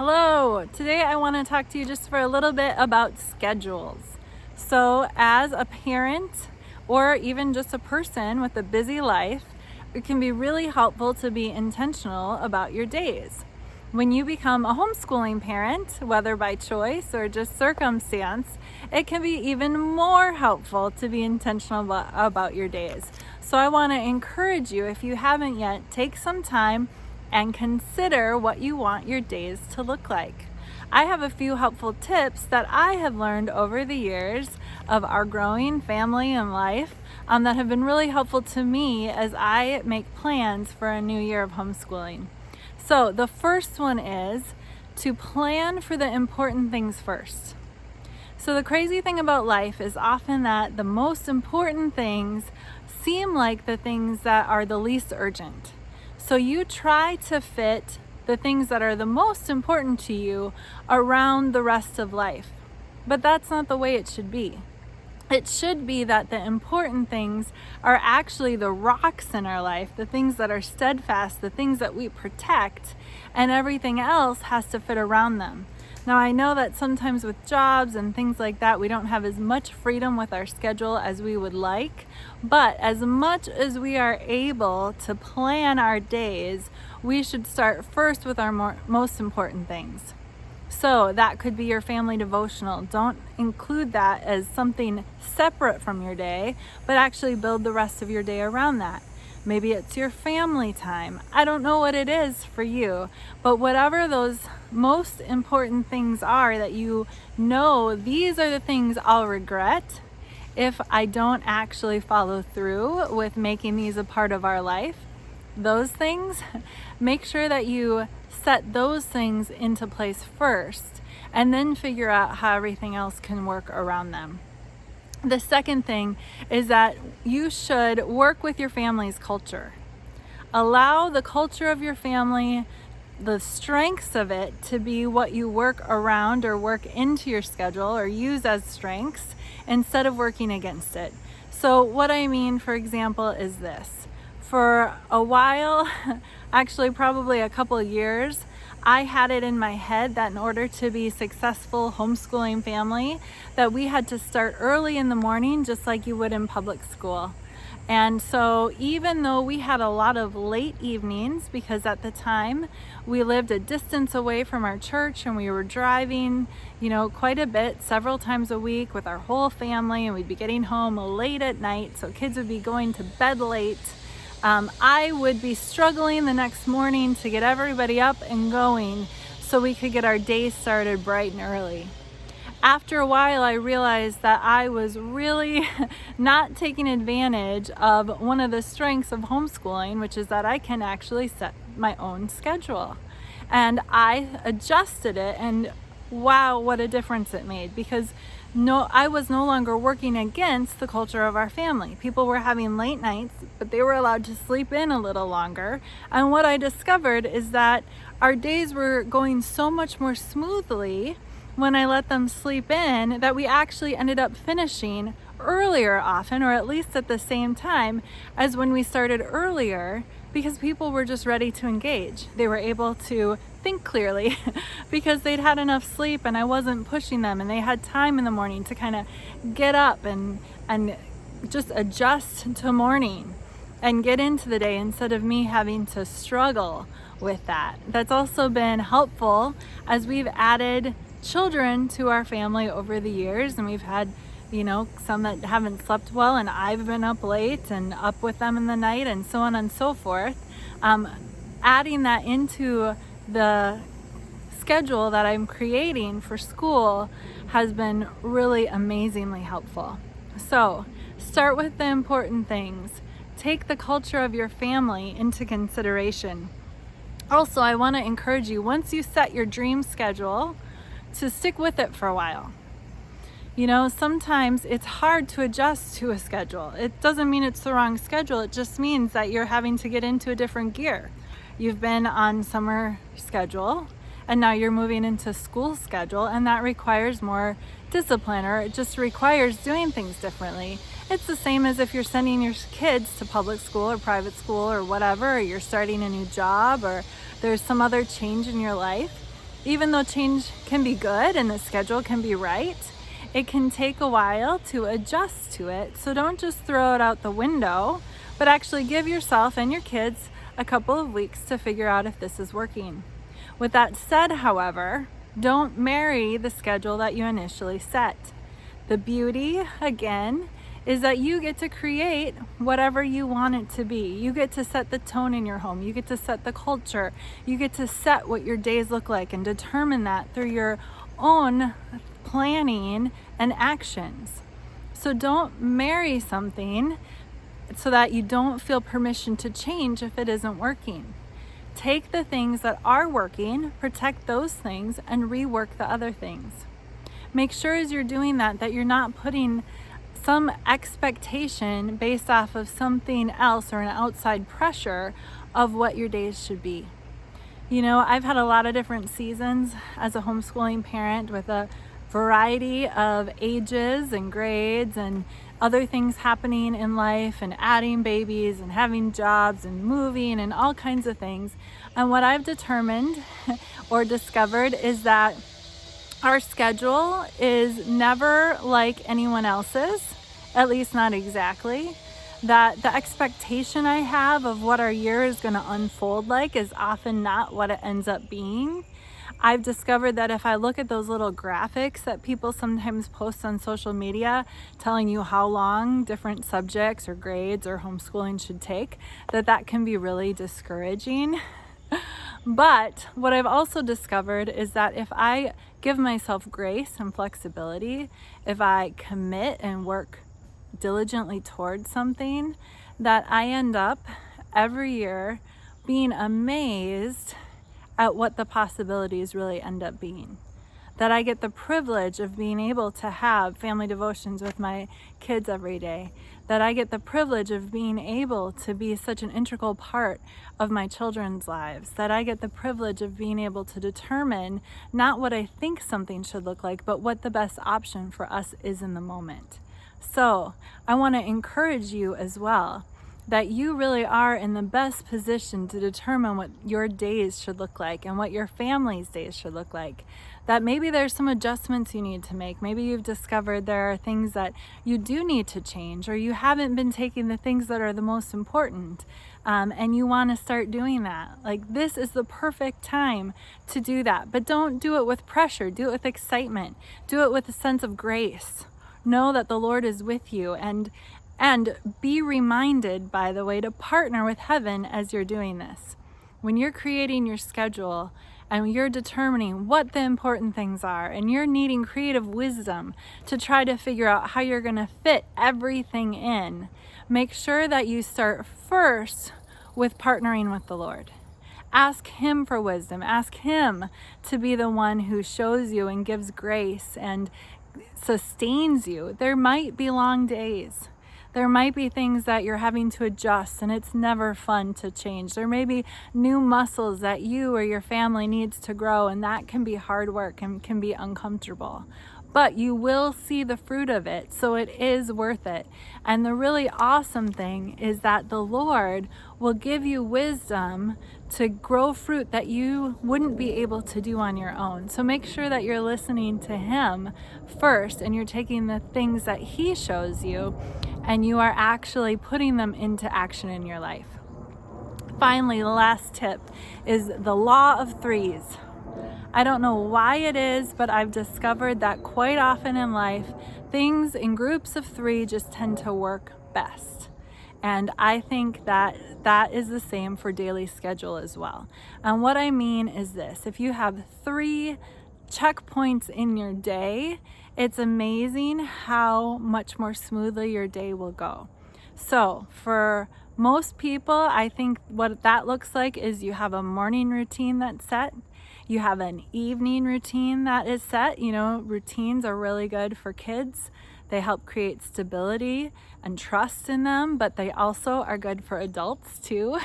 Hello! Today I want to talk to you just for a little bit about schedules. So, as a parent or even just a person with a busy life, it can be really helpful to be intentional about your days. When you become a homeschooling parent, whether by choice or just circumstance, it can be even more helpful to be intentional about your days. So I want to encourage you, if you haven't yet, take some time and consider what you want your days to look like. I have a few helpful tips that I have learned over the years of our growing family and life that have been really helpful to me as I make plans for a new year of homeschooling. So the first one is to plan for the important things first. So the crazy thing about life is often that the most important things seem like the things that are the least urgent. So you try to fit the things that are the most important to you around the rest of life. But that's not the way it should be. It should be that the important things are actually the rocks in our life, the things that are steadfast, the things that we protect, and everything else has to fit around them. Now, I know that sometimes with jobs and things like that, we don't have as much freedom with our schedule as we would like, but as much as we are able to plan our days, we should start first with our most important things. So that could be your family devotional. Don't include that as something separate from your day, but actually build the rest of your day around that. Maybe it's your family time. I don't know what it is for you, but whatever those most important things are that you know, these are the things I'll regret if I don't actually follow through with making these a part of our life. Those things, make sure that you set those things into place first and then figure out how everything else can work around them. The second thing is that you should work with your family's culture. Allow the culture of your family, the strengths of it, to be what you work around or work into your schedule or use as strengths instead of working against it. So what I mean, for example, is this. For a while, actually probably a couple of years, I had it in my head that in order to be a successful homeschooling family, that we had to start early in the morning, just like you would in public school. And so even though we had a lot of late evenings, because at the time we lived a distance away from our church and we were driving, quite a bit, several times a week with our whole family, and we'd be getting home late at night, so kids would be going to bed late. I would be struggling the next morning to get everybody up and going so we could get our day started bright and early. After a while, I realized that I was really not taking advantage of one of the strengths of homeschooling, which is that I can actually set my own schedule. And I adjusted it, and wow, what a difference it made, because I was no longer working against the culture of our family. People were having late nights, but they were allowed to sleep in a little longer. And what I discovered is that our days were going so much more smoothly when I let them sleep in, that we actually ended up finishing earlier often, or at least at the same time as when we started earlier, because people were just ready to engage. They were able to think clearly because they'd had enough sleep and I wasn't pushing them, and they had time in the morning to kind of get up and just adjust to morning and get into the day instead of me having to struggle with that. That's also been helpful as we've added children to our family over the years, and we've had some that haven't slept well, and I've been up late and up with them in the night, and so on and so forth. Adding that into the schedule that I'm creating for school has been really amazingly helpful. So start with the important things. Take the culture of your family into consideration. Also, I want to encourage you, once you set your dream schedule, to stick with it for a while. Sometimes it's hard to adjust to a schedule. It doesn't mean it's the wrong schedule. It just means that you're having to get into a different gear. You've been on summer schedule and now you're moving into school schedule, and that requires more discipline, or it just requires doing things differently. It's the same as if you're sending your kids to public school or private school or whatever, or you're starting a new job, or there's some other change in your life. Even though change can be good and the schedule can be right, it can take a while to adjust to it. So don't just throw it out the window, but actually give yourself and your kids a couple of weeks to figure out if this is working. With that said, however, don't marry the schedule that you initially set. The beauty, again, is that you get to create whatever you want it to be. You get to set the tone in your home. You get to set the culture. You get to set what your days look like and determine that through your own planning and actions. So don't marry something so that you don't feel permission to change if it isn't working. Take the things that are working, protect those things, and rework the other things. Make sure as you're doing that you're not putting some expectation based off of something else or an outside pressure of what your days should be. You know, I've had a lot of different seasons as a homeschooling parent with a variety of ages and grades and other things happening in life and adding babies and having jobs and moving and all kinds of things. And what I've determined or discovered is that our schedule is never like anyone else's, at least not exactly. That the expectation I have of what our year is going to unfold like is often not what it ends up being. I've discovered that if I look at those little graphics that people sometimes post on social media telling you how long different subjects or grades or homeschooling should take, that can be really discouraging. But what I've also discovered is that if I give myself grace and flexibility, if I commit and work diligently towards something, that I end up every year being amazed at what the possibilities really end up being. That I get the privilege of being able to have family devotions with my kids every day. That I get the privilege of being able to be such an integral part of my children's lives. That I get the privilege of being able to determine not what I think something should look like, but what the best option for us is in the moment. So I want to encourage you as well that you really are in the best position to determine what your days should look like and what your family's days should look like. That maybe there's some adjustments you need to make. Maybe you've discovered there are things that you do need to change, or you haven't been taking the things that are the most important, and you want to start doing that. Like, this is the perfect time to do that. But don't do it with pressure. Do it with excitement. Do it with a sense of grace. Know that the Lord is with you, and be reminded, by the way, to partner with heaven as you're doing this. When you're creating your schedule and you're determining what the important things are, and you're needing creative wisdom to try to figure out how you're going to fit everything in, make sure that you start first with partnering with the Lord. Ask Him for wisdom. Ask Him to be the one who shows you and gives grace and sustains you. There might be long days. There might be things that you're having to adjust, and it's never fun to change. There may be new muscles that you or your family needs to grow, and that can be hard work and can be uncomfortable. But you will see the fruit of it, so it is worth it. And the really awesome thing is that the Lord will give you wisdom to grow fruit that you wouldn't be able to do on your own. So make sure that you're listening to Him first, and you're taking the things that He shows you, and you are actually putting them into action in your life. Finally, the last tip is the law of threes. I don't know why it is, but I've discovered that quite often in life, things in groups of three just tend to work best. And I think that is the same for daily schedule as well. And what I mean is this: if you have 3 checkpoints in your day, it's amazing how much more smoothly your day will go. So for most people, I think what that looks like is you have a morning routine that's set. You have an evening routine that is set. You know, routines are really good for kids. They help create stability and trust in them, but they also are good for adults too.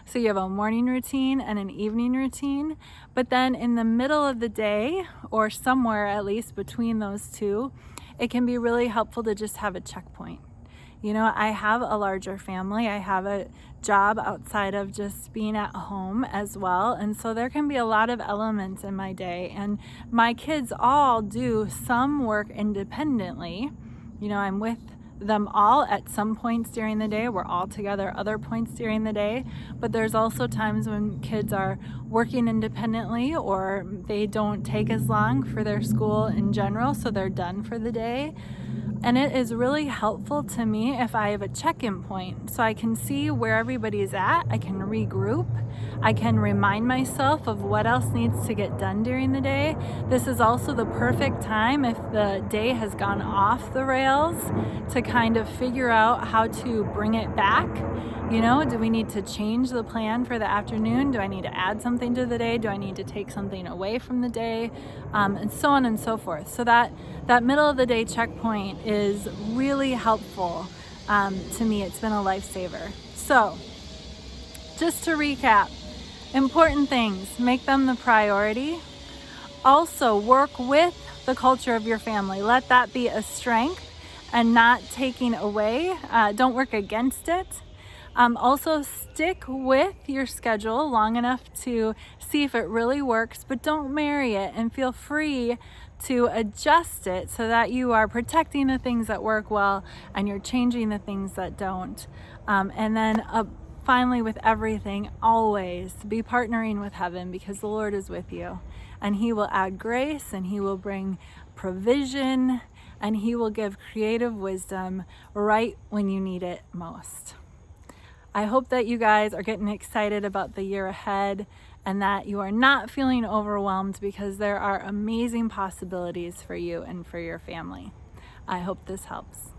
So you have a morning routine and an evening routine, but then in the middle of the day, or somewhere at least between those two, it can be really helpful to just have a checkpoint. You know, I have a larger family. I have a job outside of just being at home as well. And so there can be a lot of elements in my day. And my kids all do some work independently. You know, I'm with them all at some points during the day. We're all together other points during the day. But there's also times when kids are working independently, or they don't take as long for their school in general, so they're done for the day. And it is really helpful to me if I have a check-in point, so I can see where everybody is at. I can regroup. I can remind myself of what else needs to get done during the day. This is also the perfect time, if the day has gone off the rails, to kind of figure out how to bring it back. You know, do we need to change the plan for the afternoon? Do I need to add something to the day? Do I need to take something away from the day? And so on and so forth. So that middle of the day checkpoint is really helpful to me. It's been a lifesaver. So just to recap, important things, make them the priority. Also work with the culture of your family. Let that be a strength and not taking away. Don't work against it. Also stick with your schedule long enough to see if it really works, but don't marry it, and feel free to adjust it so that you are protecting the things that work well and you're changing the things that don't. And then finally, with everything, always be partnering with heaven, because the Lord is with you, and He will add grace, and He will bring provision, and He will give creative wisdom right when you need it most. I hope that you guys are getting excited about the year ahead, and that you are not feeling overwhelmed, because there are amazing possibilities for you and for your family. I hope this helps.